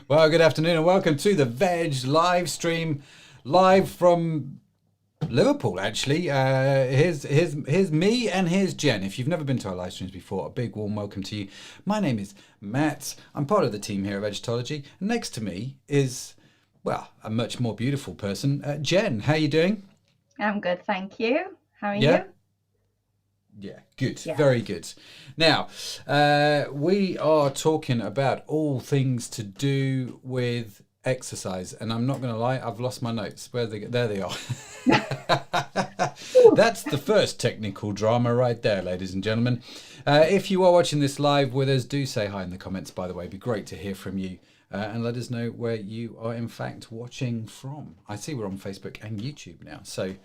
Well, good afternoon and welcome to the Veg live stream, live from Liverpool. Actually, here's me and here's Jen. If you've never been to our live streams before, a big warm welcome to you. My name is Matt. I'm part of the team here at Vegetology. Next to me is, well, a much more beautiful person, Jen. How are you doing? I'm good, thank you. How are Yeah. you? Yeah, good, Yeah. very good. Now, we are talking about all things to do with exercise, and I'm not going to lie, I've lost my notes. There they are. That's the first technical drama right there, ladies and gentlemen. If you are watching this live with us, do say hi in the comments, by the way. It'd be great to hear from you. And let us know where you are, in fact, watching from. I see we're on Facebook and YouTube now, so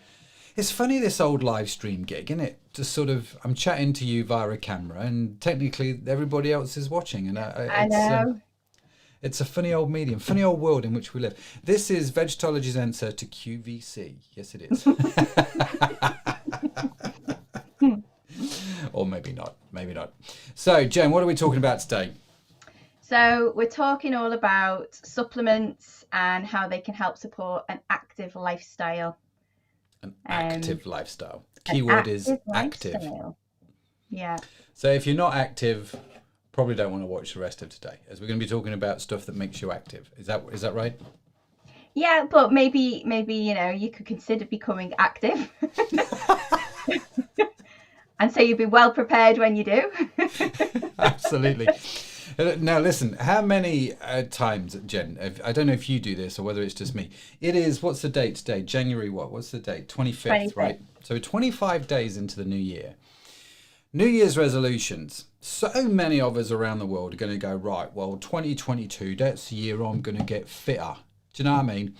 it's funny, this old live stream gig, isn't it? Just sort of, I'm chatting to you via a camera, and technically everybody else is watching, and I know. it's a funny old medium, funny old world in which we live. This is Vegetology's answer to QVC. Yes, it is. Or maybe not. Maybe not. So, Jen, what are we talking about today? So, we're talking all about supplements and how they can help support an active lifestyle. An Um, active lifestyle. The an keyword is active active. lifestyle. Yeah. So if you're not active, probably don't want to watch the rest of today, as we're going to be talking about stuff that makes you active. Is that right? Yeah, but maybe you could consider becoming active. And so you'd be well prepared when you do. Absolutely. Now listen, how many times, Jen, I don't know if you do this or whether it's just me. It is, what's the date today? January what? What's the date? 25th, 25th. right? So 25 days into the new year. New Year's resolutions. So many of us around the world are going to go, right, well, 2022, that's the year I'm going to get fitter. Do you know what I mean?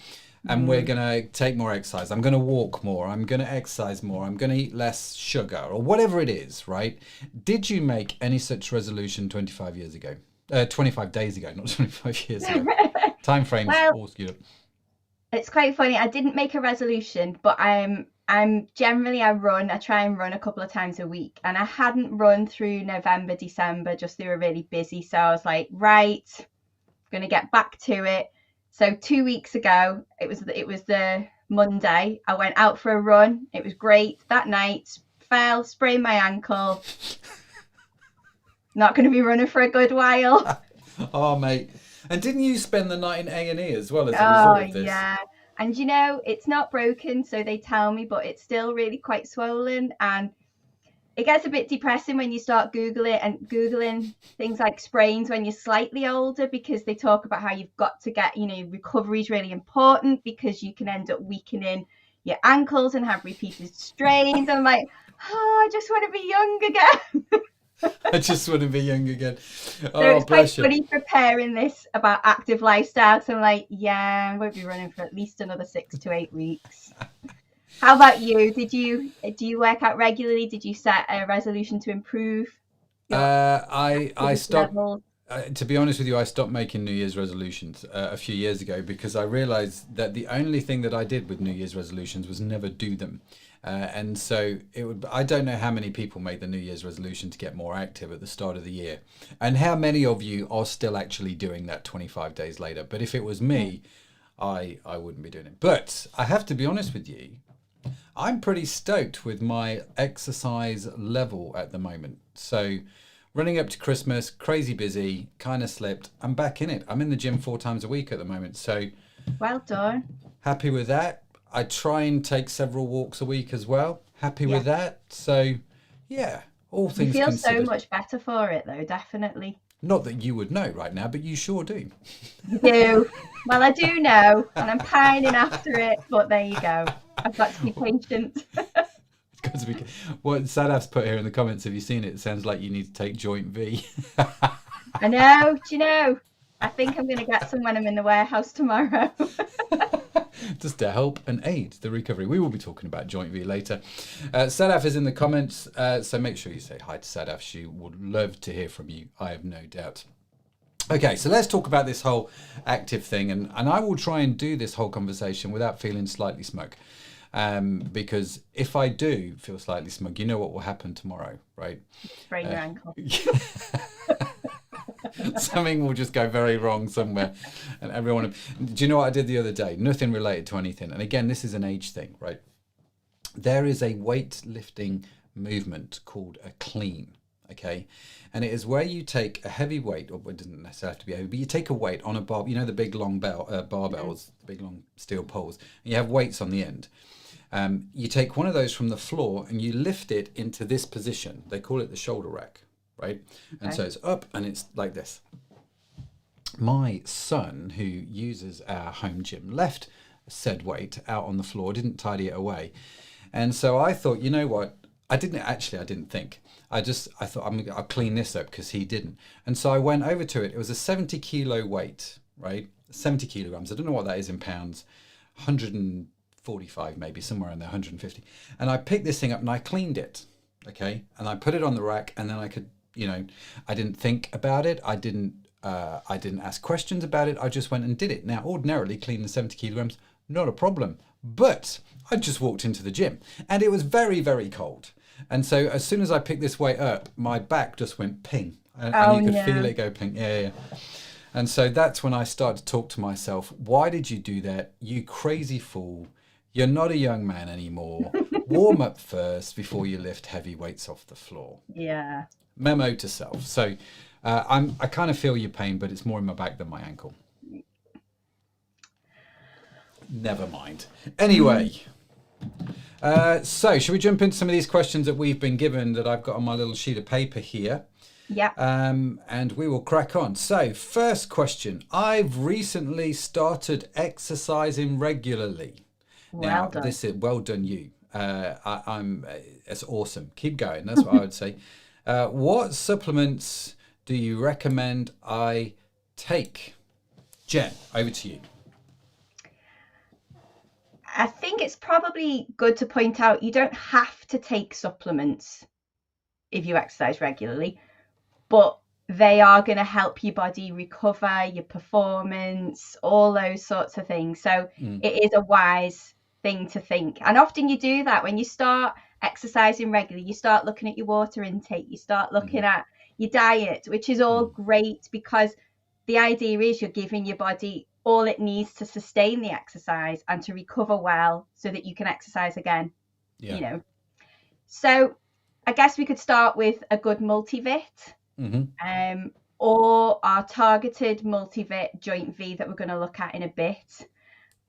And we're going to take more exercise. I'm going to walk more. I'm going to exercise more. I'm going to eat less sugar or whatever it is, right? Did you make any such resolution 25 years ago? 25 days ago, not 25 years ago. Time frames Well, all skewed up. it's quite funny. I didn't make a resolution, but I'm generally I run. I try and run a couple of times a week, and I hadn't run through November, December. Just they were really busy, so I was like, right, going to get back to it. So 2 weeks ago, it was the Monday. I went out for a run. It was great. That night, fell, sprained my ankle. Not going to be running for a good while. Oh, mate. And didn't you spend the night in A&E as well as a Oh, result of this? yeah. And it's not broken, so they tell me, but it's still really quite swollen. And it gets a bit depressing when you start Googling things like sprains when you're slightly older, because they talk about how you've got to get, recovery is really important because you can end up weakening your ankles and have repeated strains. I'm like, oh, I just want to be young again. I just want to be young again. So Oh, it's quite bless you. funny preparing this about active lifestyle. So I'm like, yeah, I won't be running for at least another 6 to 8 weeks. How about you? Do you work out regularly? Did you set a resolution to improve your I activity stopped. levels? To be honest with you, I stopped making New Year's resolutions a few years ago because I realised that the only thing that I did with New Year's resolutions was never do them. And so I don't know how many people made the New Year's resolution to get more active at the start of the year, and how many of you are still actually doing that 25 days later. But if it was me, I wouldn't be doing it. But I have to be honest with you, I'm pretty stoked with my exercise level at the moment. So running up to Christmas, crazy busy, kind of slipped. I'm back in it. I'm in the gym 4 times a week at the moment. So Well done. happy with that. I try and take several walks a week as well. Happy Yeah. with that. So yeah, all You things feel so considered. much better for it though, definitely. Not that you would know right now, but you sure do. You do. Well, I do know, and I'm pining after it, but there you go. I've got to be patient. Because we, what Sadaf's put here in the comments, have you seen it? It sounds like you need to take Joint V. I know. Do you know? I think I'm going to get some when I'm in the warehouse tomorrow. Just to help and aid the recovery. We will be talking about Joint V later. Sadaf is in the comments, so make sure you say hi to Sadaf. She would love to hear from you, I have no doubt. Okay, so let's talk about this whole active thing, and I will try and do this whole conversation without feeling slightly smug. Because if I do feel slightly smug, you know what will happen tomorrow, right? Sprain your ankle. Something will just go very wrong somewhere, and everyone. Do you know what I did the other day? Nothing related to anything. And again, this is an age thing, right? There is a weightlifting movement called a clean. Okay, and it is where you take a heavy weight, or it doesn't necessarily have to be heavy, but you take a weight on a bar. You know the big long barbells, the big long steel poles, and you have weights on the end. You take one of those from the floor and you lift it into this position. They call it the shoulder rack, right? Okay. And so it's up and it's like this. My son, who uses our home gym, left said weight out on the floor, didn't tidy it away. And so I thought, you know what? I didn't think. I thought I'll clean this up because he didn't. And so I went over to it. It was a 70 kilo weight, right? 70 kilograms. I don't know what that is in pounds. 145 maybe, somewhere in there, 150. And I picked this thing up and I cleaned it, okay? And I put it on the rack, and then I could, I didn't think about it. I didn't ask questions about it. I just went and did it. Now, ordinarily, cleaning 70 kilograms, not a problem. But I just walked into the gym and it was very, very cold. And so as soon as I picked this weight up, my back just went ping. And you could feel it go ping. Yeah. And so that's when I started to talk to myself. Why did you do that? You crazy fool. You're not a young man anymore. Warm up first before you lift heavy weights off the floor. Yeah. Memo to self. So I kind of feel your pain, but it's more in my back than my ankle. Never mind. Anyway, so should we jump into some of these questions that we've been given that I've got on my little sheet of paper here? Yeah. And we will crack on. So first question. I've recently started exercising regularly. Well done. This is well done you. It's awesome. Keep going. That's what I would say. What supplements do you recommend I take? Jen, over to you. I think it's probably good to point out you don't have to take supplements if you exercise regularly, but they are going to help your body recover, your performance, all those sorts of things. So it is a wise thing to think. And often you do that when you start exercising regularly. You start looking at your water intake, you start looking at your diet, which is all great, because the idea is you're giving your body all it needs to sustain the exercise and to recover well so that you can exercise again. So I guess we could start with a good multivit, or our targeted multivit joint V that we're going to look at in a bit.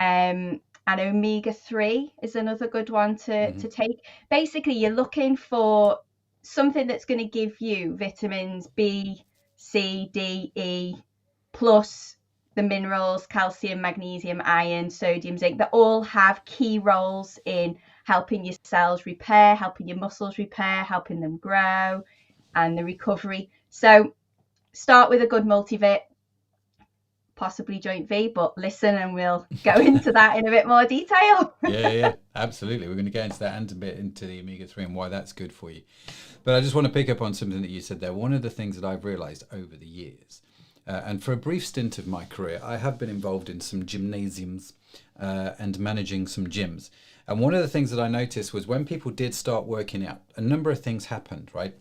And omega-3 is another good one to take. Basically, you're looking for something that's going to give you vitamins B, C, D, E, plus the minerals, calcium, magnesium, iron, sodium, zinc, that all have key roles in helping your cells repair, helping your muscles repair, helping them grow, and the recovery. So start with a good multivit, possibly joint V, but listen and we'll go into that in a bit more detail. Yeah, absolutely. We're going to get into that and a bit into the omega-3 and why that's good for you. But I just want to pick up on something that you said there. One of the things that I've realized over the years, and for a brief stint of my career, I have been involved in some gymnasiums and managing some gyms. And one of the things that I noticed was when people did start working out, a number of things happened, right?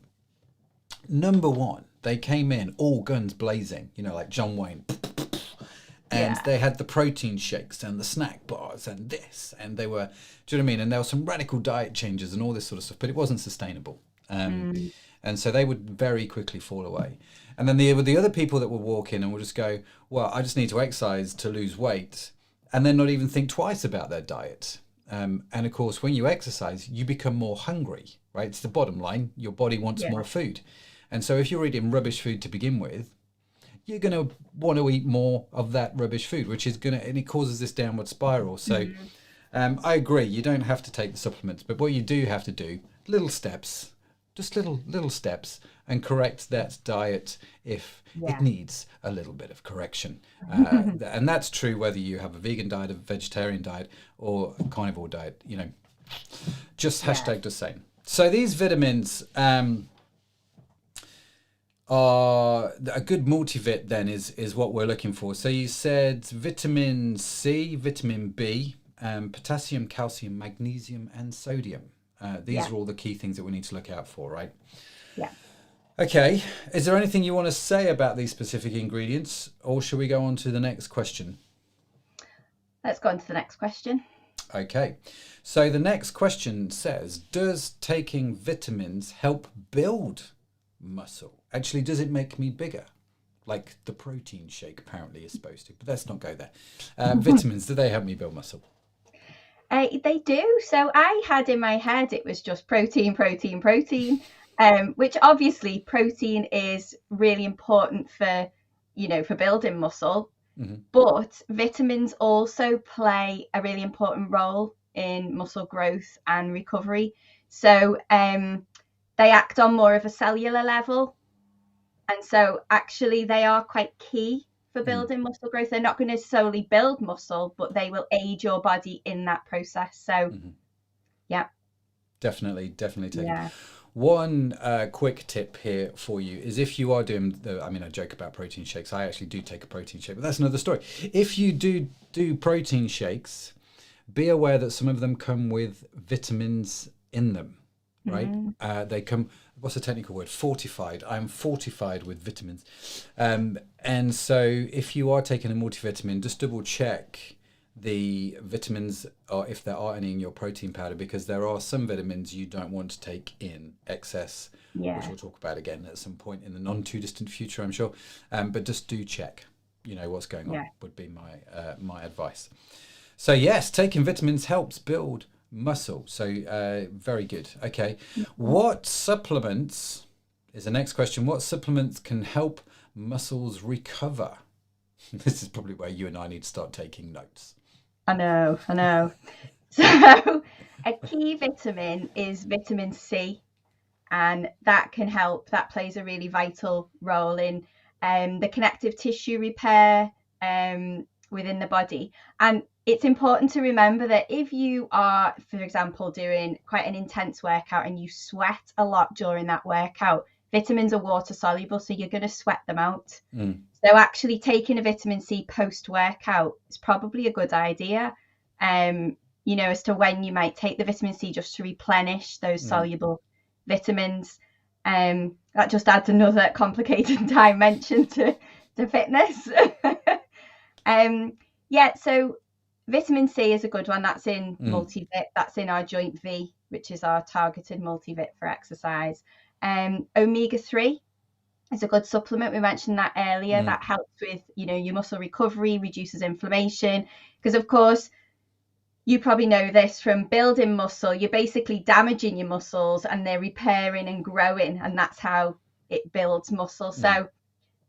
Number one, they came in all guns blazing, like John Wayne. And they had the protein shakes and the snack bars and this. And they were, do you know what I mean? And there were some radical diet changes and all this sort of stuff, but it wasn't sustainable. And so they would very quickly fall away. And then the other people that will walk in and will just go, well, I just need to exercise to lose weight, and then not even think twice about their diet. And of course, when you exercise, you become more hungry, right? It's the bottom line. Your body wants more food. And so if you're eating rubbish food to begin with, you're going to want to eat more of that rubbish food, which is and it causes this downward spiral. So I agree, you don't have to take the supplements, but what you do have to do, little steps, just little steps, and correct that diet if it needs a little bit of correction. And that's true whether you have a vegan diet, a vegetarian diet, or a carnivore diet, just hashtag the same. So these vitamins are a good multivit then is what we're looking for. So you said vitamin C, vitamin B, potassium, calcium, magnesium, and sodium. These are all the key things that we need to look out for, right? Yeah. Okay, is there anything you want to say about these specific ingredients, or should we go on to the next question? Let's go on to the next question. Okay, so the next question says, does taking vitamins help build muscle? Actually, does it make me bigger? Like the protein shake apparently is supposed to, but let's not go there. Vitamins, do they help me build muscle? They do. So I had in my head it was just protein, protein, protein, which obviously protein is really important for, for building muscle. Mm-hmm. But vitamins also play a really important role in muscle growth and recovery. So they act on more of a cellular level. And so actually they are quite key for building muscle growth. They're not going to solely build muscle, but they will aid your body in that process. So yeah. Definitely take Yeah. it. One quick tip here for you is if you are doing I joke about protein shakes. I actually do take a protein shake, but that's another story. If you do protein shakes, be aware that some of them come with vitamins in them, right? They come, what's the technical word? Fortified. I'm fortified with vitamins. And so if you are taking a multivitamin, just double check the vitamins, or if there are any in your protein powder, because there are some vitamins you don't want to take in excess, which we'll talk about again at some point in the non too distant future, I'm sure. But just do check, what's going on would be my advice. So yes, taking vitamins helps build muscle. So very good. Okay. What supplements is the next question. What supplements can help muscles recover? This is probably where you and I need to start taking notes. I know. So a key vitamin is vitamin C, and that can help. That plays a really vital role in the connective tissue repair within the body. And it's important to remember that if you are, for example, doing quite an intense workout and you sweat a lot during that workout, vitamins are water soluble, so you're going to sweat them out. So actually taking a vitamin C post-workout is probably a good idea, as to when you might take the vitamin C just to replenish those soluble vitamins. That just adds another complicated dimension to fitness. So vitamin C is a good one. That's in multivit. That's in our joint V, which is our targeted multivit for exercise. Omega-3 is a good supplement. We mentioned that earlier. That helps with, your muscle recovery, reduces inflammation. Because, of course, you probably know this from building muscle, you're basically damaging your muscles and they're repairing and growing. And that's how it builds muscle. So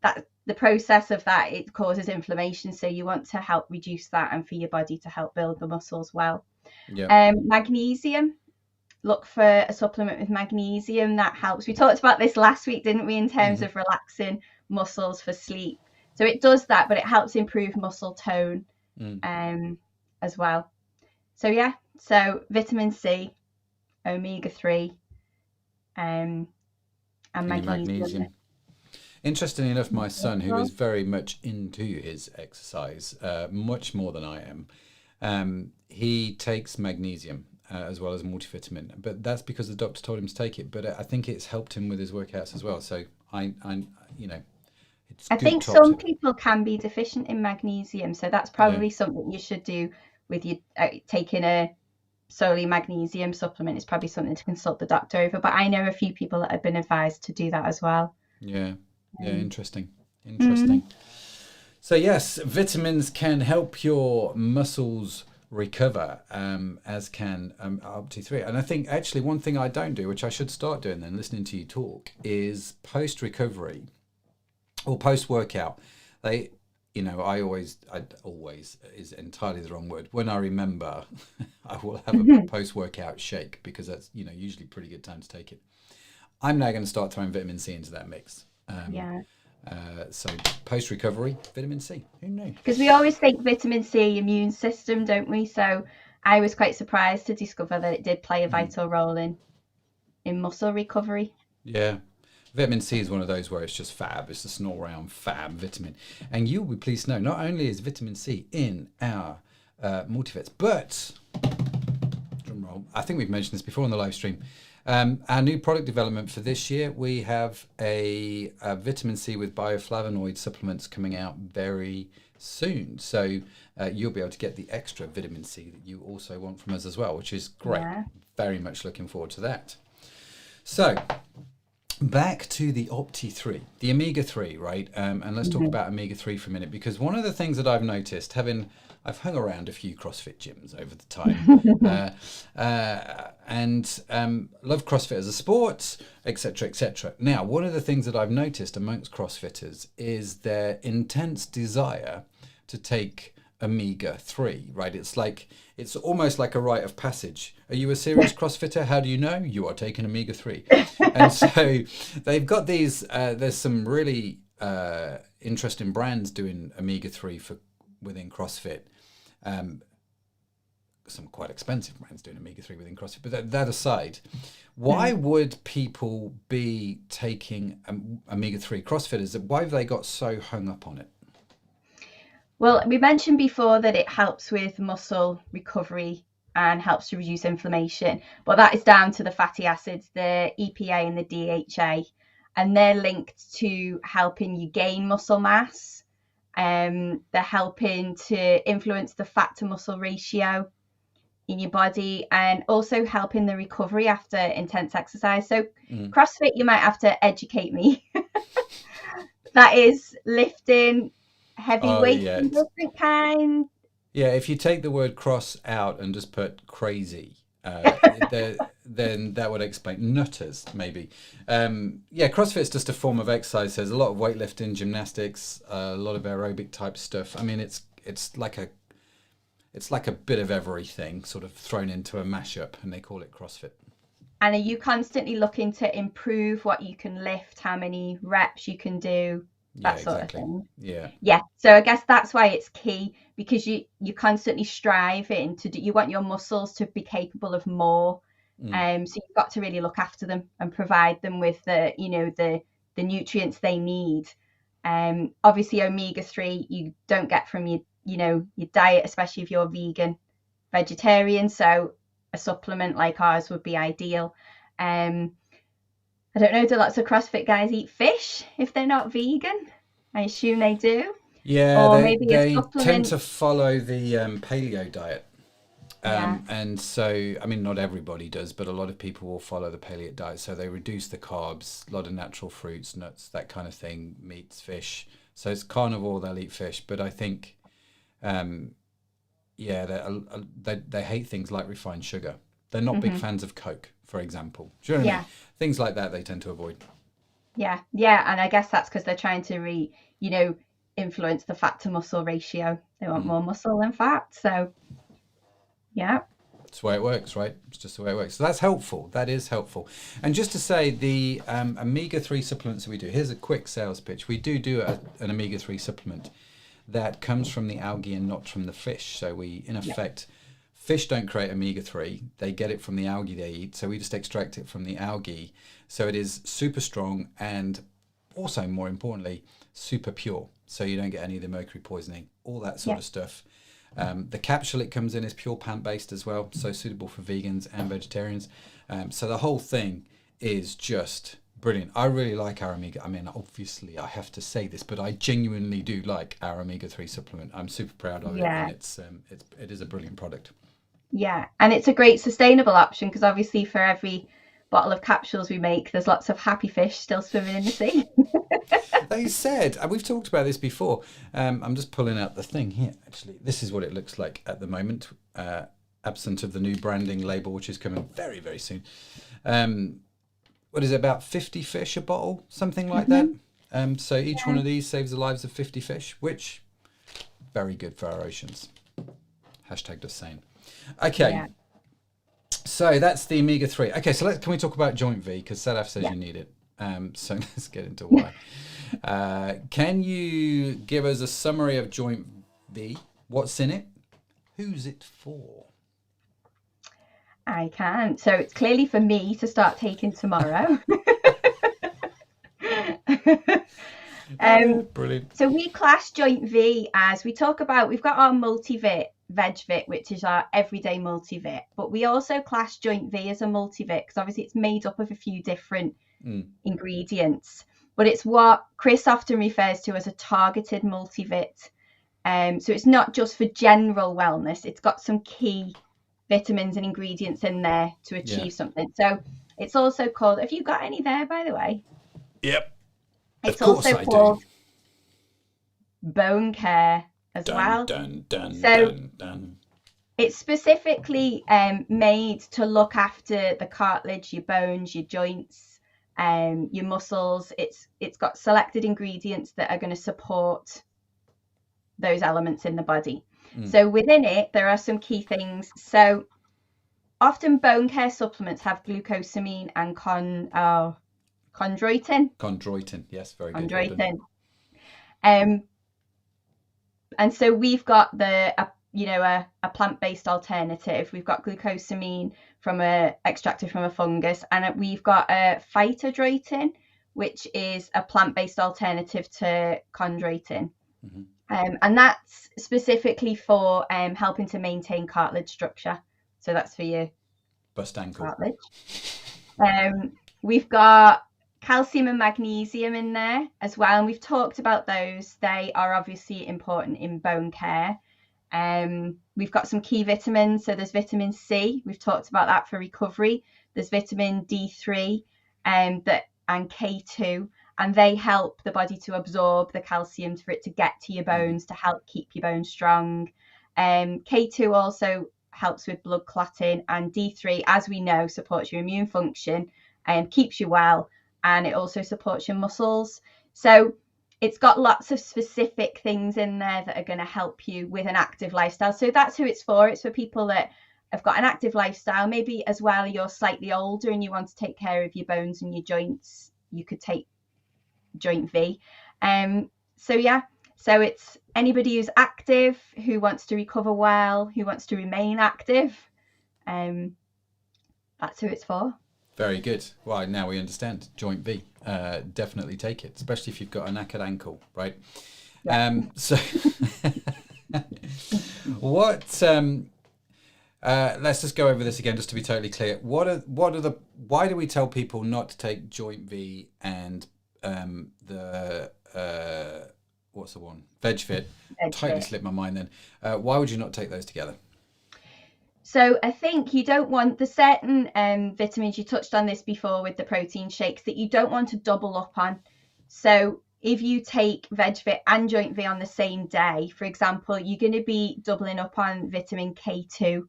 that the process of that, it causes inflammation. So you want to help reduce that and for your body to help build the muscles well. Magnesium. Look for a supplement with magnesium that helps. We talked about this last week, didn't we, in terms of relaxing muscles for sleep. So it does that, but it helps improve muscle tone as well. So so vitamin C, omega-3, and magnesium. Interestingly enough, my son, who is very much into his exercise, much more than I am, he takes magnesium. As well as multivitamin, but that's because the doctor told him to take it. But I think it's helped him with his workouts as well. So I think some people can be deficient in magnesium, so that's probably something you should do with you taking a solely magnesium supplement. It's probably something to consult the doctor over. But I know a few people that have been advised to do that as well. Interesting. So yes, vitamins can help your muscles recover, as can up to 3. And I think actually one thing I don't do, which I should start doing then, listening to you talk, is post-recovery or post-workout. I always is entirely the wrong word. When I remember, I will have a post-workout shake, because that's, usually pretty good time to take it. I'm now going to start throwing vitamin C into that mix. So post-recovery, vitamin C. Who knew? Because we always think vitamin C immune system, don't we? So I was quite surprised to discover that it did play a vital role in muscle recovery. Yeah. Vitamin C is one of those where it's just fab. It's just an all-round fab vitamin. And you'll be pleased to know, not only is vitamin C in our multivits, but, drum roll, I think we've mentioned this before on the live stream, Our new product development for this year, we have a vitamin C with bioflavonoid supplements coming out very soon. So you'll be able to get the extra vitamin C that you also want from us as well, which is great. Yeah. Very much looking forward to that. So back to the Opti3, the omega-3, right? And let's talk about omega-3 for a minute, because one of the things that I've noticed, I've hung around a few CrossFit gyms over the time, and love CrossFit as a sport, etc., etc. Now, one of the things that I've noticed amongst CrossFitters is their intense desire to take omega-3, right? It's almost like a rite of passage. Are you a serious CrossFitter? How do you know? You are taking omega-3. And so they've got these, there's some really interesting brands doing omega-3 within CrossFit. Some quite expensive brands doing omega-3 within CrossFit. But that aside, why would people be taking omega-3 CrossFitters? Why have they got so hung up on it? Well, we mentioned before that it helps with muscle recovery and helps to reduce inflammation, but that is down to the fatty acids, the EPA and the DHA, and they're linked to helping you gain muscle mass. They're helping to influence the fat to muscle ratio in your body, and also helping the recovery after intense exercise. So CrossFit, you might have to educate me. That is lifting heavy weights in different kind. Yeah, if you take the word cross out and just put crazy, then that would explain nutters, maybe. CrossFit's just a form of exercise. There's a lot of weightlifting, gymnastics, a lot of aerobic type stuff. I mean, it's like a bit of everything sort of thrown into a mashup, and they call it CrossFit. And are you constantly looking to improve what you can lift, how many reps you can do? That sort of thing. Yeah. So I guess that's why it's key, because you're constantly striving to do. You want your muscles to be capable of more. So you've got to really look after them and provide them with the nutrients they need. Obviously, omega-3 you don't get from your diet, especially if you're vegan, vegetarian. So a supplement like ours would be ideal. I don't know, do lots of CrossFit guys eat fish if they're not vegan? I assume they do. Yeah, or they maybe a supplement. tend to follow the paleo diet. And so, I mean, not everybody does, but a lot of people will follow the paleo diet. So they reduce the carbs, a lot of natural fruits, nuts, that kind of thing, meats, fish. So it's carnivore, they'll eat fish. But I think, they hate things like refined sugar. They're not big fans of Coke, for example. Do you know what I mean? Things like that they tend to avoid. Yeah, and I guess that's because they're trying to influence the fat to muscle ratio. They want more muscle than fat. So, yeah. That's the way it works, right? It's just the way it works. So that's helpful. That is helpful. And just to say, the omega-3 supplements that we do, here's a quick sales pitch. We do an omega-3 supplement that comes from the algae and not from the fish. So we, in effect... Fish don't create omega-3. They get it from the algae they eat. So we just extract it from the algae. So it is super strong and also, more importantly, super pure. So you don't get any of the mercury poisoning, all that sort of stuff. The capsule it comes in is pure plant-based as well. So suitable for vegans and vegetarians. So the whole thing is just brilliant. I really like our omega. I mean, obviously I have to say this, but I genuinely do like our omega-3 supplement. I'm super proud of it. And it is a brilliant product. Yeah, and it's a great sustainable option, because obviously for every bottle of capsules we make, there's lots of happy fish still swimming in the sea. They said, and we've talked about this before, I'm just pulling out the thing here, actually. This is what it looks like at the moment, absent of the new branding label, which is coming very, very soon. What is it, about 50 fish a bottle? Something like that. So each one of these saves the lives of 50 fish, which, very good for our oceans. Hashtag just saying. Okay, so that's the omega-3. Okay, so can we talk about Joint V, because Sadaf says you need it. So let's get into why. Can you give us a summary of Joint V? What's in it? Who's it for? I can. So it's clearly for me to start taking tomorrow. Brilliant. So we class Joint V as, we've got our multivit VegVit, which is our everyday multivit, but we also class Joint V as a multivit because obviously it's made up of a few different ingredients, but it's what Chris often refers to as a targeted multivit. So it's not just for general wellness, it's got some key vitamins and ingredients in there to achieve something. So it's also called, have you got any there, by the way? Yep. It's also called Bone Care as well. It's specifically made to look after the cartilage, your bones, your joints, your muscles. It's got selected ingredients that are going to support those elements in the body. So within it, there are some key things. So often bone care supplements have glucosamine and chondroitin. Chondroitin, yes, very good. Chondroitin. And so we've got a plant-based alternative. We've got glucosamine extracted from a fungus, and we've got a phytodroitin, which is a plant-based alternative to chondroitin. And that's specifically for helping to maintain cartilage structure. So that's for your bust ankle cartilage. We've got calcium and magnesium in there as well, and we've talked about those. They are obviously important in bone care. We've got some key vitamins. So there's vitamin C. We've talked about that for recovery. There's vitamin D3 and K2. And they help the body to absorb the calcium for it to get to your bones to help keep your bones strong. K2 also helps with blood clotting, and D3, as we know, supports your immune function and keeps you well, and it also supports your muscles. So it's got lots of specific things in there that are going to help you with an active lifestyle. So that's who it's for. It's for people that have got an active lifestyle. Maybe as well you're slightly older and you want to take care of your bones and your joints. You could take Joint V. So it's anybody who's active, who wants to recover well, who wants to remain active. That's who it's for. Very good. Well, now we understand Joint V. Definitely take it, especially if you've got a knackered ankle, right? Yeah. So what let's just go over this again just to be totally clear. Why do we tell people not to take Joint V and what's the one? VegFit. Totally slipped my mind then. Why would you not take those together? So I think you don't want the certain vitamins, you touched on this before with the protein shakes, that you don't want to double up on. So if you take VegFit and Joint V on the same day, for example, you're going to be doubling up on vitamin K2,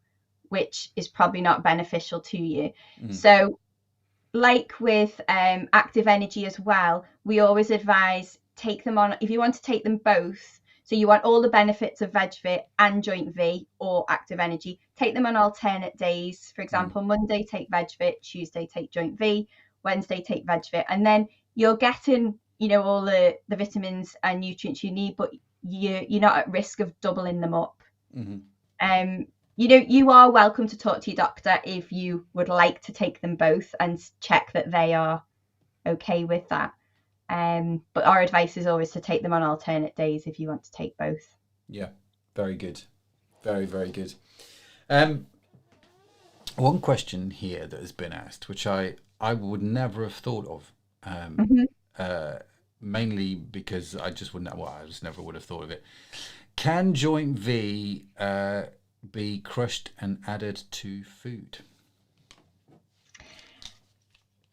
which is probably not beneficial to you. So like with Active Energy as well, we always advise take them on, if you want to take them both, so you want all the benefits of VegFit and Joint V or Active Energy, take them on alternate days. For example, Monday take VegFit, Tuesday take Joint V, Wednesday take VegFit, and then you're getting, all the vitamins and nutrients you need, but you're not at risk of doubling them up. You are welcome to talk to your doctor if you would like to take them both and check that they are okay with that. But our advice is always to take them on alternate days if you want to take both. Yeah, very good. Very, very good. One question here that has been asked, which I would never have thought of, mainly because I just never would have thought of it. Can Joint V be crushed and added to food?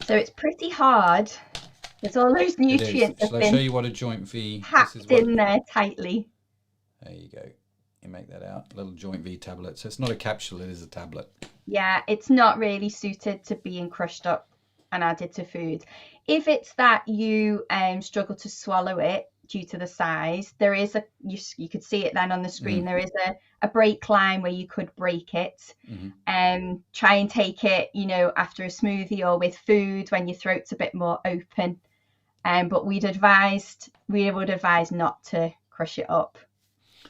So it's pretty hard. There's all those nutrients. Shall I show you what a Joint V packed in there tightly? There you go. You make that out. A little Joint V tablet. So it's not a capsule, it is a tablet. Yeah, it's not really suited to being crushed up and added to food. If it's that you struggle to swallow it due to the size, there is you could see it then on the screen. There is a break line where you could break it and try and take it, after a smoothie or with food when your throat's a bit more open. But we would advise not to crush it up.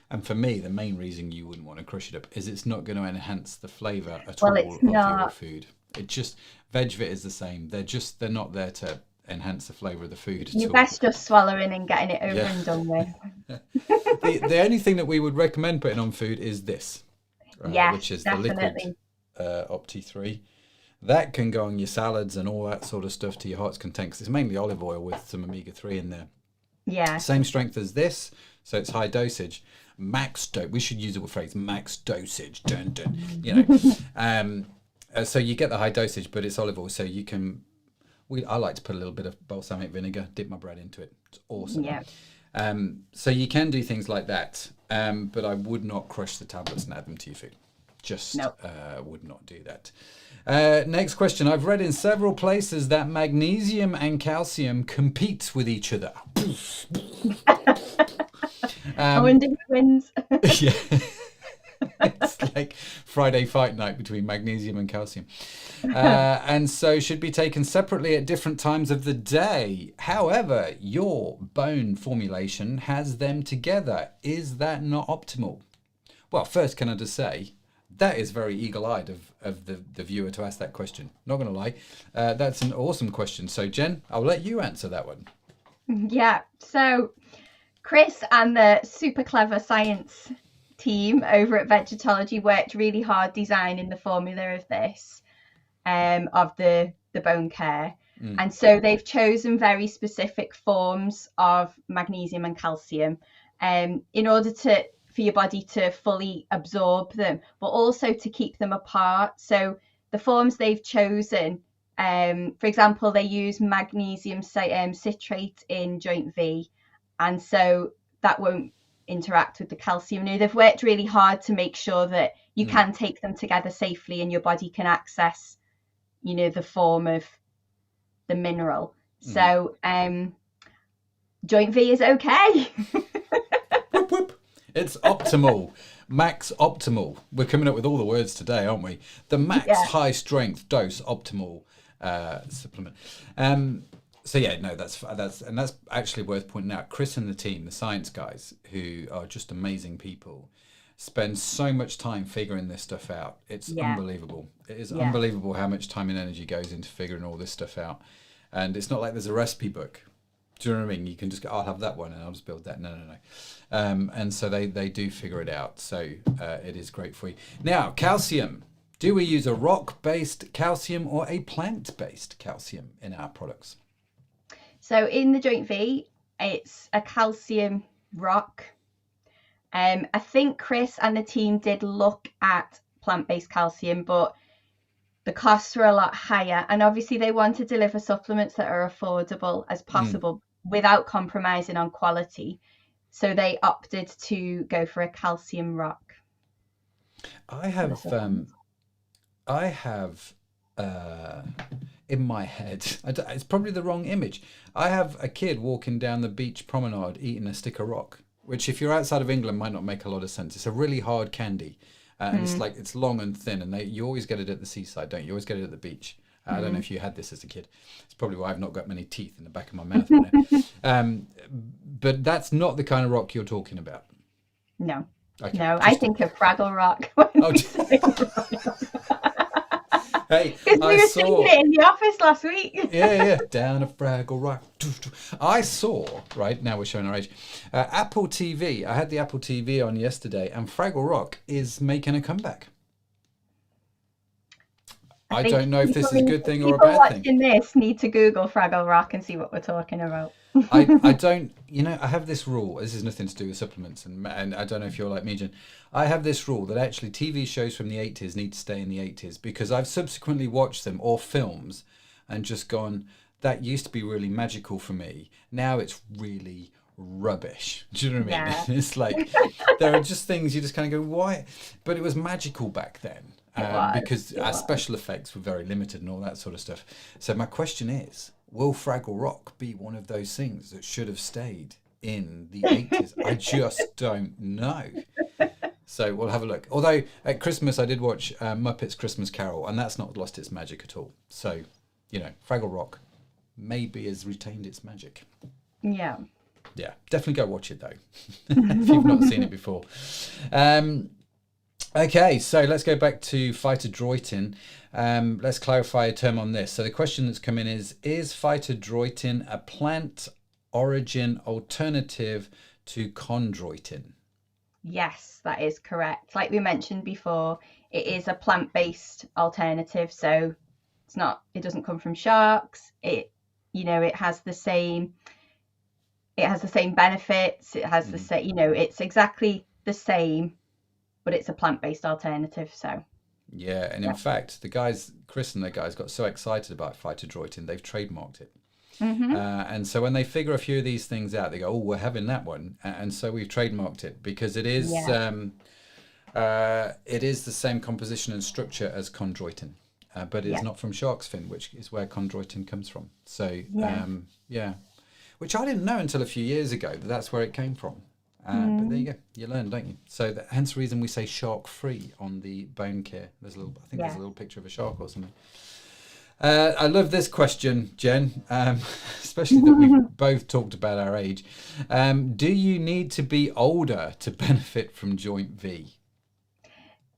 And for me, the main reason you wouldn't want to crush it up is it's not going to enhance the flavour at all of your food. It just, VegVit is the same. They're not there to enhance the flavour of the food. You're best just swallowing and getting it over and done with. The only thing that we would recommend putting on food is this. which Yes, is the liquid definitely. Opti 3. That can go on your salads and all that sort of stuff to your heart's content, 'cause it's mainly olive oil with some omega-3 in there. Yeah. Same strength as this, so it's high dosage. We should use the phrase max dosage. Dun, dun, you know. So you get the high dosage, but it's olive oil, so you can. I like to put a little bit of balsamic vinegar, dip my bread into it. It's awesome. Yeah. So you can do things like that, but I would not crush the tablets and add them to your food. Just Nope. would not do that. Next question. I've read in several places that magnesium and calcium compete with each other. I wonder who wins. Yeah. It's like Friday fight night between magnesium and calcium. And so should be taken separately at different times of the day. However, your bone formulation has them together. Is that not optimal? Well, first, can I just say, that is very eagle-eyed of the viewer to ask that question. Not going to lie. That's an awesome question. So, Jen, I'll let you answer that one. Yeah. So Chris and the super clever science team over at Vegetology worked really hard designing the formula of this, of the bone care. And so they've chosen very specific forms of magnesium and calcium in order for your body to fully absorb them, but also to keep them apart. So the forms they've chosen, for example, they use magnesium citrate in joint V, and so that won't interact with the calcium. Now, they've worked really hard to make sure that you can take them together safely and your body can access, the form of the mineral. So joint V is okay. Whoop, whoop. It's optimal. Max optimal. We're coming up with all the words today, aren't we? The max high strength dose optimal supplement. So yeah, no, that's actually worth pointing out. Chris and the team, the science guys, who are just amazing people, spend so much time figuring this stuff out. It's unbelievable. It is unbelievable how much time and energy goes into figuring all this stuff out. And it's not like there's a recipe book. Do you know what I mean? You can just go, I'll have that one and I'll just build that. No. And so they do figure it out. So it is great for you. Now, calcium. Do we use a rock-based calcium or a plant-based calcium in our products? So in the joint V, it's a calcium rock. I think Chris and the team did look at plant-based calcium, but the costs were a lot higher. And obviously they want to deliver supplements that are affordable as possible without compromising on quality. So they opted to go for a calcium rock. I have in my head, it's probably the wrong image. I have a kid walking down the beach promenade eating a stick of rock, which if you're outside of England might not make a lot of sense. It's a really hard candy. And it's long and thin, and you always get it at the seaside, don't you? You always get it at the beach. I don't know if you had this as a kid. It's probably why I've not got many teeth in the back of my mouth right now. But that's not the kind of rock you're talking about. No. Okay, no, I think of Fraggle Rock. Hey, because we were singing it in the office last week. yeah, down a Fraggle Rock. I saw, right, now we're showing our age, Apple TV. I had the Apple TV on yesterday, and Fraggle Rock is making a comeback. I don't know if this is a good thing or a bad thing. People watching this need to Google Fraggle Rock and see what we're talking about. I don't, I have this rule. This has nothing to do with supplements, and I don't know if you're like me, Jen. I have this rule that actually TV shows from the 80s need to stay in the 80s, because I've subsequently watched them, or films, and just gone, that used to be really magical for me. Now it's really rubbish. Do you know what I mean? Yeah. It's like, there are just things you just kind of go, why? But it was magical back then. Because our special effects were very limited and all that sort of stuff. So my question is, will Fraggle Rock be one of those things that should have stayed in the 80s? I just don't know. So we'll have a look. Although at Christmas I did watch Muppets Christmas Carol, and that's not lost its magic at all. So, Fraggle Rock maybe has retained its magic. Yeah. Yeah, definitely go watch it though, if you've not seen it before. Okay, so let's go back to phytodroitin. Let's clarify a term on this. So the question that's come in is phytodroitin a plant origin alternative to chondroitin? Yes, that is correct. Like we mentioned before, it is a plant-based alternative, so it doesn't come from sharks. It has the same benefits. It has the same, it's exactly the same, but it's a plant-based alternative. So Yeah, and in yeah. fact, Chris and the guys got so excited about phytodroitin, they've trademarked it. Hmm. And so when they figure a few of these things out, they go, "Oh, we're having that one," and so we've trademarked it because Yeah. it is the same composition and structure as chondroitin, but it's Yeah. not from shark's fin, which is where chondroitin comes from. So Yeah. yeah, which I didn't know until a few years ago that that's where it came from. But there you go, you learn, don't you? So hence the reason we say shark free on the bone care. I think there's a little picture of a shark or something. I love this question, Jen, especially that we've both talked about our age. Do you need to be older to benefit from Joint V?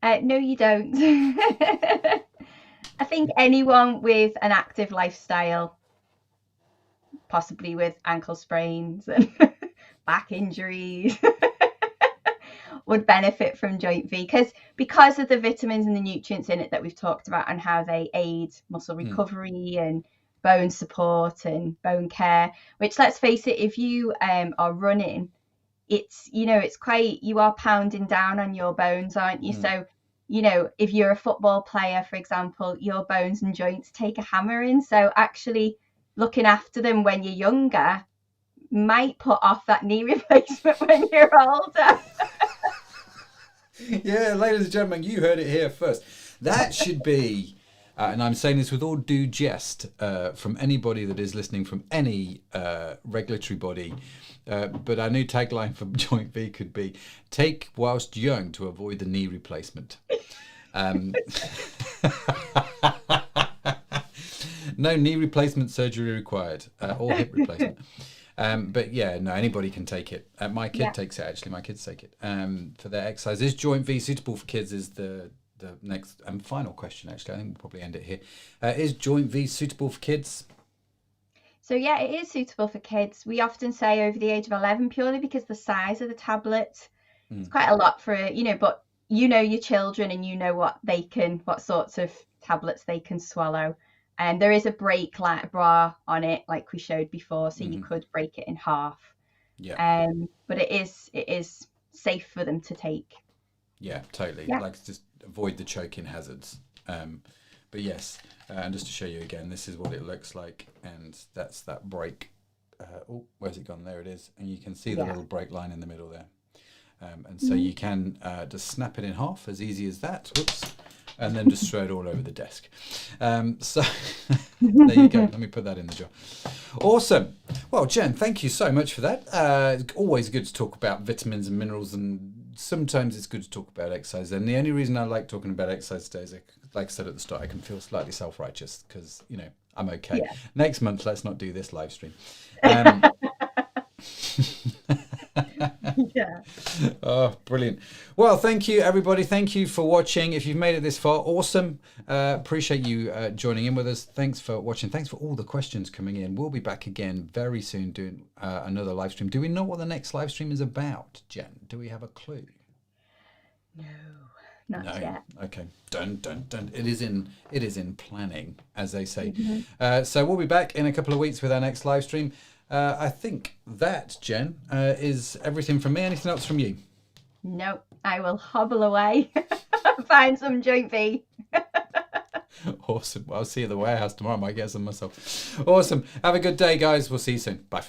No, you don't. I think anyone with an active lifestyle, possibly with ankle sprains and back injuries, would benefit from Joint V because of the vitamins and the nutrients in it that we've talked about and how they aid muscle recovery and bone support and bone care. Which, let's face it, if you are running, you are pounding down on your bones, aren't you? So if you're a football player, for example, your bones and joints take a hammering. So actually looking after them when you're younger might put off that knee replacement when you're older. Yeah, ladies and gentlemen, you heard it here first. That should be, and I'm saying this with all due jest from anybody that is listening from any regulatory body, but our new tagline for Joint V could be, take whilst young to avoid the knee replacement. No knee replacement surgery required, or hip replacement. But yeah, no, anybody can take it. My kid takes it, actually. My kids take it for their exercise. Is Joint V suitable for kids is the next and final question, actually. I think we'll probably end it here. Is Joint V suitable for kids? So yeah, it is suitable for kids. We often say over the age of 11 purely because the size of the tablet is quite a lot for, but your children and what sorts of tablets they can swallow. And there is a break bra on it, like we showed before, so you could break it in half. Yeah. But it is safe for them to take. Yeah, totally. Yeah. Like, just avoid the choking hazards. But yes, and just to show you again, this is what it looks like, and that's that break. Where's it gone? There it is, and you can see the little break line in the middle there. And so you can just snap it in half, as easy as that. Whoops. And then just throw it all over the desk. So there you go. Let me put that in the jar. Awesome. Well, Jen, thank you so much for that. It's always good to talk about vitamins and minerals, and sometimes it's good to talk about exercise. And the only reason I like talking about exercise today is, like I said at the start, I can feel slightly self-righteous because, I'm okay. Yeah. Next month, let's not do this live stream. Yeah. Oh, brilliant. Well, thank you, everybody. Thank you for watching. If you've made it this far, awesome. Appreciate you joining in with us. Thanks for watching. Thanks for all the questions coming in. We'll be back again very soon doing another live stream. Do we know what the next live stream is about, Jen? Do we have a clue? No, not yet. Okay. Dun. It is in planning, as they say. So we'll be back in a couple of weeks with our next live stream. I think that, Jen, is everything from me. Anything else from you? Nope. I will hobble away, find some Joint V. Awesome. Well, I'll see you at the warehouse tomorrow. I might get some myself. Awesome. Have a good day, guys. We'll see you soon. Bye for now.